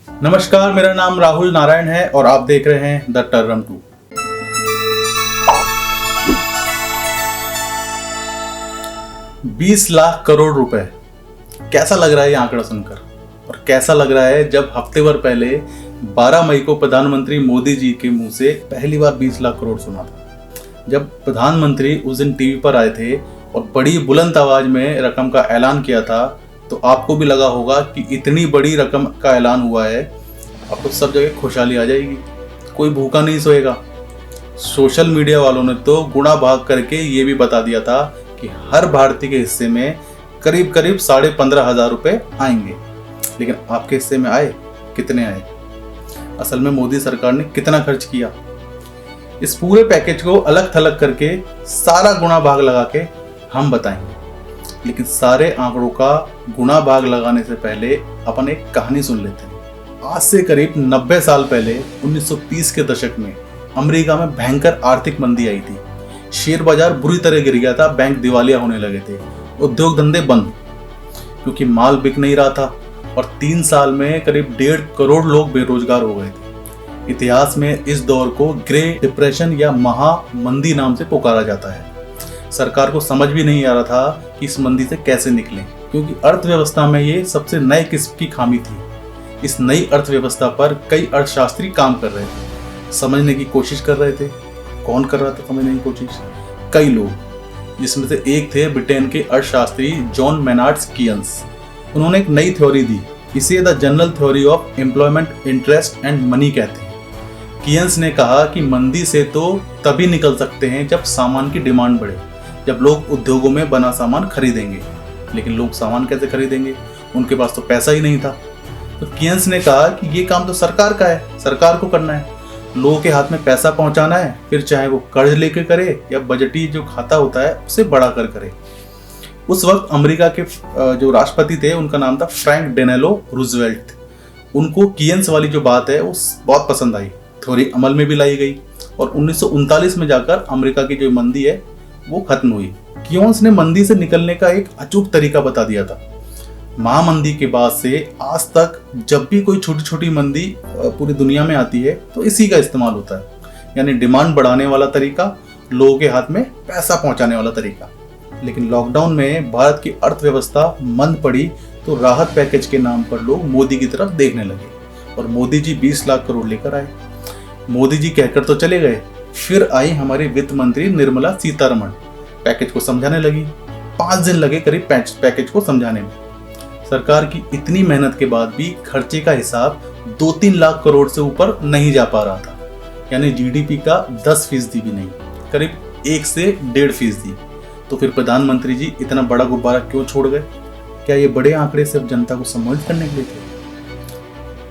नमस्कार, मेरा नाम राहुल नारायण है और आप देख रहे हैं द टर्रम 2। 20 लाख करोड़ रुपए, कैसा लग रहा है ये आंकड़ा सुनकर? और कैसा लग रहा है जब हफ्ते भर पहले 12 मई को प्रधानमंत्री मोदी जी के मुंह से पहली बार 20 लाख करोड़ सुना था। जब प्रधानमंत्री उस दिन टीवी पर आए थे और बड़ी बुलंद आवाज में रकम का ऐलान किया था, तो आपको भी लगा होगा कि इतनी बड़ी रकम का ऐलान हुआ है, अब तो सब जगह खुशहाली आ जाएगी, कोई भूखा नहीं सोएगा। सोशल मीडिया वालों ने तो गुणा भाग करके ये भी बता दिया था कि हर भारतीय के हिस्से में करीब करीब 15,500 रुपए आएंगे। लेकिन आपके हिस्से में आए? कितने आए? असल में मोदी सरकार ने कितना खर्च किया? इस पूरे पैकेज को अलग थलग करके सारा गुणा भाग लगा के हम बताएंगे। लेकिन सारे आंकड़ों का गुणा भाग लगाने से पहले अपन एक कहानी सुन लेते हैं। आज से करीब 90 साल पहले 1930 के दशक में अमेरिका में भयंकर आर्थिक मंदी आई थी। शेयर बाजार बुरी तरह गिर गया था, बैंक दिवालिया होने लगे थे, उद्योग धंधे बंद क्योंकि माल बिक नहीं रहा था और 3 साल में करीब 1.5 करोड़ लोग बेरोजगार हो गए थे। इतिहास में इस दौर को ग्रेट डिप्रेशन या महामंदी नाम से पुकारा जाता है। सरकार को समझ भी नहीं आ रहा था कि इस मंदी से कैसे निकलें, क्योंकि अर्थव्यवस्था में ये सबसे नए किस्म की खामी थी। इस नई अर्थव्यवस्था पर कई अर्थशास्त्री काम कर रहे थे, समझने की कोशिश कर रहे थे। कौन कर रहा था समझने की कोशिश? कई लोग, जिसमें से एक थे ब्रिटेन के अर्थशास्त्री जॉन मेनार्ड कीयंस। उन्होंने एक नई थ्योरी दी, इसे the general theory of employment, interest and money कहते हैं। कीयंस ने कहा कि मंदी से तो तभी निकल सकते हैं जब सामान की डिमांड बढ़े, जब लोग उद्योगों में बना सामान खरीदेंगे। लेकिन लोग सामान कैसे खरीदेंगे? उनके पास तो पैसा ही नहीं था। तो कीयंस ने कहा कि ये काम तो सरकार का है, सरकार को करना है, लोगों के हाथ में पैसा पहुंचाना है, फिर चाहे वो कर्ज लेके करे या बजटीय जो खाता होता है उसे बढ़ाकर करे। उस वक्त अमेरिका के जो राष्ट्रपति थे उनका नाम था फ्रैंक डेनेलो रूजवेल्ट। उनको कीयंस वाली जो बात है वो बहुत पसंद आई, थ्योरी अमल में भी लाई गई और 1939 में जाकर अमेरिका की जो मंदी है वो खत्म हुई। कीयंस ने मंदी से निकलने का एक अचूक तरीका बता दिया था। महामंदी के बाद से आज तक जब भी कोई छोटी छोटी मंदी पूरी दुनिया में आती है तो इसी का इस्तेमाल होता है, यानी डिमांड बढ़ाने वाला तरीका, लोगों के हाथ में पैसा पहुंचाने वाला तरीका। लेकिन लॉकडाउन में भारत की अर्थव्यवस्था मंद पड़ी तो राहत पैकेज के नाम पर लोग मोदी की तरफ देखने लगे और मोदी जी 20 लाख करोड़ लेकर आए। मोदी जी कहकर तो चले गए, फिर आई हमारी वित्त मंत्री निर्मला सीतारमण, पैकेज को समझाने लगी। 5 दिन लगे करीब पैकेज को समझाने में। सरकार की इतनी मेहनत के बाद भी खर्चे का हिसाब 2-3 लाख करोड़ से ऊपर नहीं जा पा रहा था, यानी जीडीपी का 10% भी नहीं, करीब 1 से 1.5%। तो फिर प्रधानमंत्री जी इतना बड़ा गुब्बारा क्यों छोड़ गए? क्या ये बड़े आंकड़े सिर्फ जनता को सम्मोहित करने के लिए थे?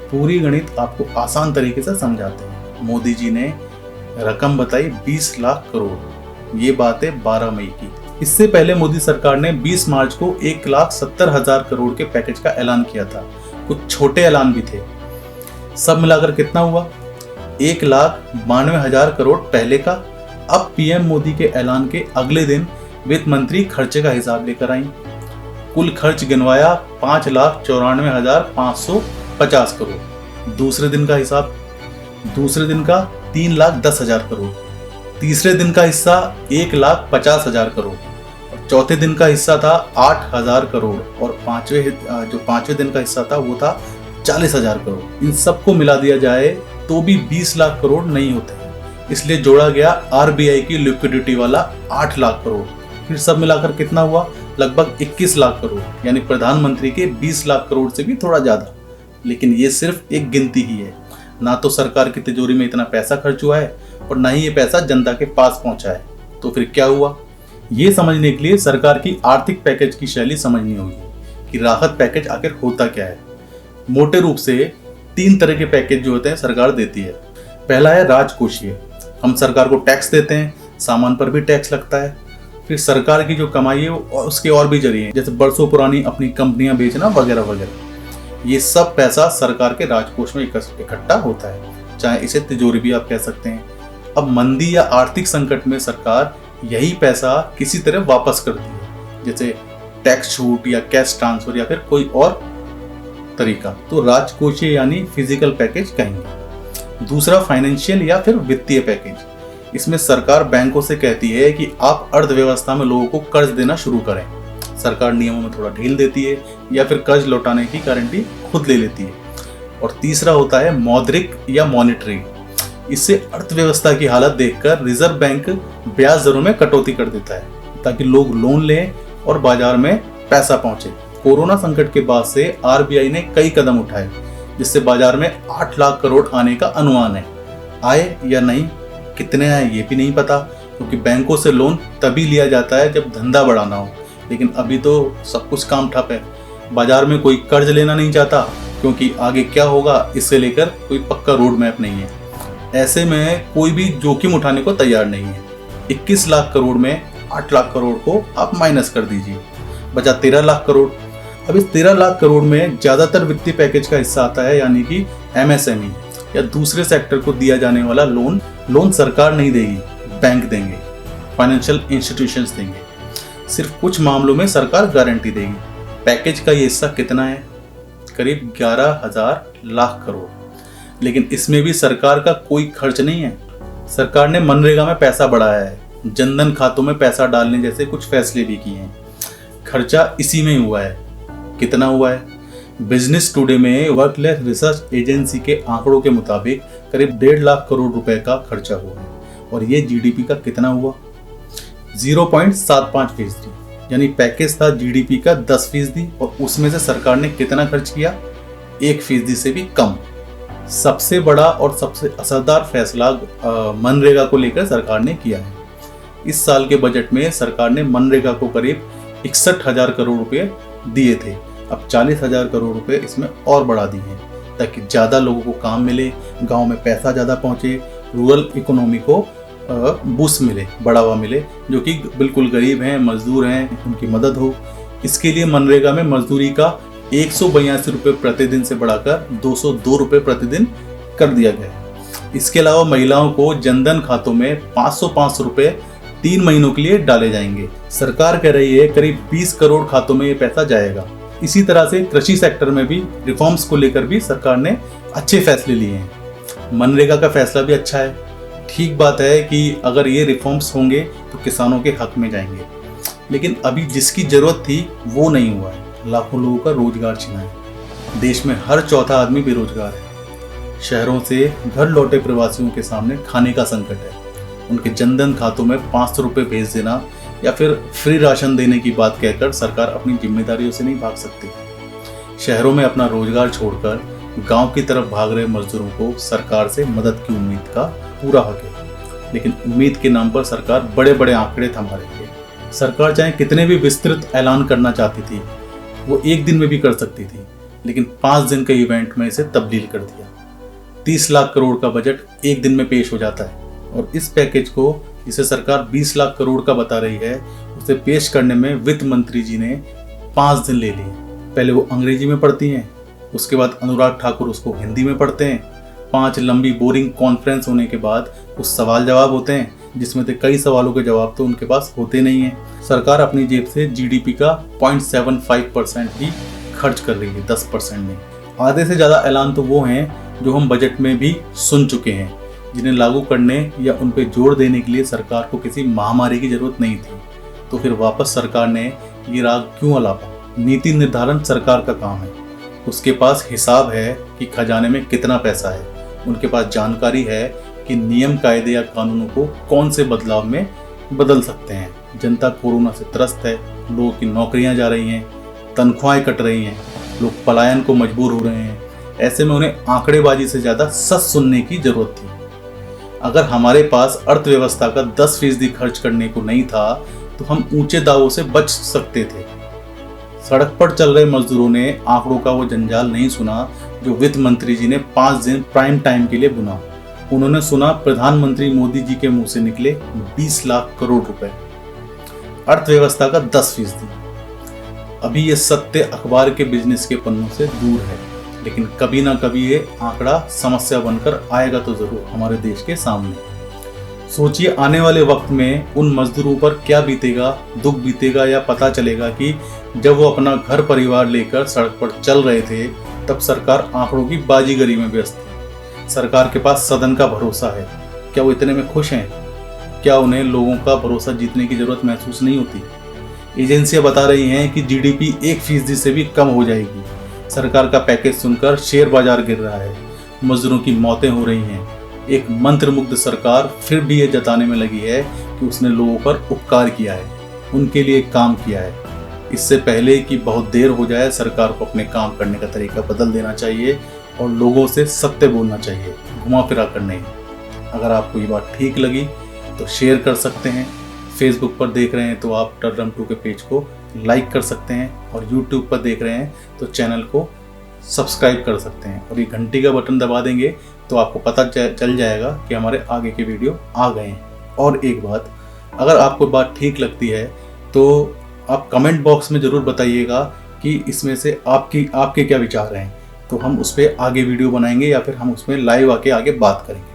पूरी गणित आपको आसान तरीके से समझाते हैं। मोदी जी ने रकम बताई 20 लाख करोड़, ये बात है 12 मई की। इससे पहले मोदी सरकार ने 20 मार्च को 1,70,000 करोड़ के पैकेज का ऐलान किया था। कुछ छोटे ऐलान भी थे। सब मिलाकर कितना हुआ? 1,92,000 करोड़ पहले का। अब पीएम मोदी के ऐलान के अगले दिन वित्त मंत्री खर्चे का हिसाब लेकर आई। कुल खर्च गिनवाया 5,94,550 करोड़। दूसरे दिन का हिसाब, दूसरे दिन का 3,10,000 करोड़, तीसरे दिन का हिस्सा 1,50,000 करोड़, चौथे दिन का हिस्सा था 8,000 करोड़ और पांचवें दिन का हिस्सा था वो था 40,000 करोड़। इन सबको मिला दिया जाए तो भी 20 लाख करोड़ नहीं होते हैं, इसलिए जोड़ा गया आरबीआई की लिक्विडिटी वाला 8 लाख करोड़। फिर सब मिलाकर कितना हुआ? लगभग 21 लाख करोड़, यानी प्रधानमंत्री के 20 लाख करोड़ से भी थोड़ा ज्यादा। लेकिन ये सिर्फ एक गिनती ही है, ना तो सरकार की तिजोरी में इतना पैसा खर्च हुआ है और ना ही ये पैसा जनता के पास पहुंचा है। तो फिर क्या हुआ? ये समझने के लिए सरकार की आर्थिक पैकेज की शैली समझनी होगी कि राहत पैकेज आखिर होता क्या है। मोटे रूप से 3 तरह के पैकेज जो होते हैं सरकार देती है। पहला है राजकोषीय, हम सरकार को टैक्स देते हैं, सामान पर भी टैक्स लगता है। फिर सरकार की जो कमाई है उसके और भी जरिए हैं, जैसे बरसों पुरानी अपनी कंपनियां बेचना वगैरह वगैरह। ये सब पैसा सरकार के राजकोष में इकट्ठा होता है, चाहे इसे तिजोरी भी आप कह सकते हैं। अब मंदी या आर्थिक संकट में सरकार यही पैसा किसी तरह वापस करती है, जैसे टैक्स छूट या कैश ट्रांसफर या फिर कोई और तरीका तो राजकोषीय यानी फिजिकल पैकेज कहेंगे। दूसरा फाइनेंशियल या फिर वित्तीय पैकेज। इसमें सरकार बैंकों से कहती है कि आप अर्थव्यवस्था में लोगों को कर्ज देना शुरू करें। सरकार नियमों में थोड़ा ढील देती है या फिर कर्ज लौटाने की गारंटी खुद ले लेती है। और तीसरा होता है मौद्रिक या मॉनिटरी। इससे अर्थव्यवस्था की हालत देखकर रिजर्व बैंक ब्याज दरों में कटौती कर देता है ताकि लोग लोन लें और बाजार में पैसा पहुंचे। कोरोना संकट के बाद से आरबीआई ने कई कदम उठाए जिससे बाजार में 8 लाख करोड़ आने का अनुमान है। आए या नहीं, कितने आए ये भी नहीं पता, क्योंकि बैंकों से लोन तभी लिया जाता है जब धंधा बढ़ाना हो। लेकिन अभी तो सब कुछ काम ठप है, बाजार में कोई कर्ज लेना नहीं चाहता, क्योंकि आगे क्या होगा इससे लेकर कोई पक्का रोड मैप नहीं है। ऐसे में कोई भी जोखिम उठाने को तैयार नहीं है। 21 लाख करोड़ में 8 लाख करोड़ को आप माइनस कर दीजिए, बचा 13 लाख करोड़। अब इस 13 लाख करोड़ में ज्यादातर वित्तीय पैकेज का हिस्सा आता है, यानी कि एमएसएमई या दूसरे सेक्टर को दिया जाने वाला लोन सरकार नहीं देगी, बैंक देंगे, फाइनेंशियल इंस्टीट्यूशंस देंगे। सिर्फ कुछ मामलों में सरकार गारंटी देगी। पैकेज का ये हिस्सा कितना है? करीब 11,000 लाख करोड़। लेकिन इसमें भी सरकार का कोई खर्च नहीं है। सरकार ने मनरेगा में पैसा बढ़ाया है, जनधन खातों में पैसा डालने जैसे कुछ फैसले भी किए हैं। खर्चा इसी में हुआ है। कितना हुआ है? बिजनेस टुडे में वर्कलेस रिसर्च एजेंसी के आंकड़ों के मुताबिक करीब 1.5 लाख करोड़ रुपए का खर्चा हुआ है। और ये जीडीपी का कितना हुआ? 0.75%। यानी पैकेज था जीडीपी का 10% और उसमें से सरकार ने कितना खर्च किया? 1% से भी कम। सबसे बड़ा और सबसे असरदार फैसला मनरेगा को लेकर सरकार ने किया है। इस साल के बजट में सरकार ने मनरेगा को करीब 61,000 करोड़ रुपए दिए थे। अब 40,000 करोड़ रुपए इसमें और बढ़ा दिए हैं ताकि ज़्यादा लोगों को काम मिले, गांव में पैसा ज़्यादा पहुंचे, रूरल इकोनॉमी को बूस्ट मिले, बढ़ावा मिले। जो कि बिल्कुल गरीब हैं, मजदूर हैं, उनकी मदद हो। इसके लिए मनरेगा में मजदूरी का 182 रुपये प्रतिदिन से बढ़ाकर 202 रुपये प्रतिदिन कर दिया गया है। इसके अलावा महिलाओं को जनधन खातों में 505 रुपये 3 महीनों के लिए डाले जाएंगे। सरकार कह रही है करीब 20 करोड़ खातों में ये पैसा जाएगा। इसी तरह से कृषि सेक्टर में भी रिफॉर्म्स को लेकर भी सरकार ने अच्छे फैसले लिए हैं। मनरेगा का फैसला भी अच्छा है। ठीक बात है कि अगर ये रिफॉर्म्स होंगे तो किसानों के हक में जाएंगे, लेकिन अभी जिसकी जरूरत थी वो नहीं हुआ है। लाखों लोगों का रोजगार छिना है। देश में हर चौथा आदमी बेरोजगार है। शहरों से घर लौटे प्रवासियों के सामने खाने का संकट है। उनके जनधन खातों में 500 रुपये भेज देना या फिर फ्री राशन देने की बात कहकर सरकार अपनी जिम्मेदारियों से नहीं भाग सकती। शहरों में अपना रोजगार छोड़कर गांव की तरफ भाग रहे मजदूरों को सरकार से मदद की उम्मीद का पूरा हक है, लेकिन उम्मीद के नाम पर सरकार बड़े बड़े आंकड़े थमा रही है। सरकार चाहे कितने भी विस्तृत ऐलान करना चाहती थी, वो एक दिन में भी कर सकती थी, लेकिन 5 दिन के इवेंट में इसे तब्दील कर दिया। 30 लाख करोड़ का बजट एक दिन में पेश हो जाता है और इस पैकेज को जिसे सरकार 20 लाख करोड़ का बता रही है, उसे पेश करने में वित्त मंत्री जी ने 5 दिन ले लिए। पहले वो अंग्रेजी में पढ़ती हैं, उसके बाद अनुराग ठाकुर उसको हिंदी में पढ़ते हैं। 5 लंबी बोरिंग कॉन्फ्रेंस होने के बाद कुछ सवाल जवाब होते हैं, जिसमें से कई सवालों के जवाब तो उनके पास होते नहीं हैं। सरकार अपनी जेब से जीडीपी का 0.75% ही खर्च कर रही है, 10% नहीं। आधे से ज़्यादा ऐलान तो वो हैं जो हम बजट में भी सुन चुके हैं, जिन्हें लागू करने या उन पर जोर देने के लिए सरकार को किसी महामारी की जरूरत नहीं थी। तो फिर वापस सरकार ने ये राग क्यों अलापा? नीति निर्धारण सरकार का काम है। उसके पास हिसाब है कि खजाने में कितना पैसा है। उनके पास जानकारी है कि नियम, कायदे या कानूनों को कौन से बदलाव में बदल सकते हैं। जनता कोरोना से त्रस्त है, लोगों की नौकरियां जा रही हैं, तनख्वाहें कट रही हैं, लोग पलायन को मजबूर हो रहे हैं। ऐसे में उन्हें आंकड़ेबाजी से ज़्यादा सच सुनने की जरूरत थी। अगर हमारे पास अर्थव्यवस्था का 10% खर्च करने को नहीं था तो हम ऊंचे दावों से बच सकते थे। सड़क पर चल रहे मजदूरों ने आंकड़ों का वो जंजाल नहीं सुना जो वित्त मंत्री जी ने 5 दिन प्राइम टाइम के लिए बुना। उन्होंने सुना प्रधानमंत्री मोदी जी के मुंह से निकले 20 लाख करोड़ रुपए, अर्थव्यवस्था का 10%। अभी ये सत्य अखबार के बिजनेस के पन्नों से दूर है, लेकिन कभी ना कभी ये आंकड़ा समस्या बनकर आएगा तो जरूर हमारे देश के सामने। सोचिए आने वाले वक्त में उन मजदूरों पर क्या बीतेगा, दुख बीतेगा, या पता चलेगा कि जब वो अपना घर परिवार लेकर सड़क पर चल रहे थे तब सरकार आंकड़ों की बाजीगरी में व्यस्त है। सरकार के पास सदन का भरोसा है। क्या वो इतने में खुश हैं? क्या उन्हें लोगों का भरोसा जीतने की जरूरत महसूस नहीं होती? एजेंसियां बता रही हैं कि जीडीपी 1% से भी कम हो जाएगी। सरकार का पैकेज सुनकर शेयर बाजार गिर रहा है, मजदूरों की मौतें हो रही हैं। एक मंत्रमुग्ध सरकार फिर भी ये जताने में लगी है कि उसने लोगों पर उपकार किया है, उनके लिए काम किया है। इससे पहले कि बहुत देर हो जाए, सरकार को अपने काम करने का तरीका बदल देना चाहिए और लोगों से सत्य बोलना चाहिए, घुमा फिरा कर नहीं। अगर आपको ये बात ठीक लगी तो शेयर कर सकते हैं। फेसबुक पर देख रहे हैं तो आप टर्रम 2 के पेज को लाइक कर सकते हैं और यूट्यूब पर देख रहे हैं तो चैनल को सब्सक्राइब कर सकते हैं और ये घंटी का बटन दबा देंगे तो आपको पता चल जाएगा कि हमारे आगे के वीडियो आ गए हैं। और एक बात, अगर आपको बात ठीक लगती है तो आप कमेंट बॉक्स में ज़रूर बताइएगा कि इसमें से आपके क्या विचार हैं, तो हम उस पर आगे वीडियो बनाएंगे या फिर हम उसमें लाइव आके आगे बात करेंगे।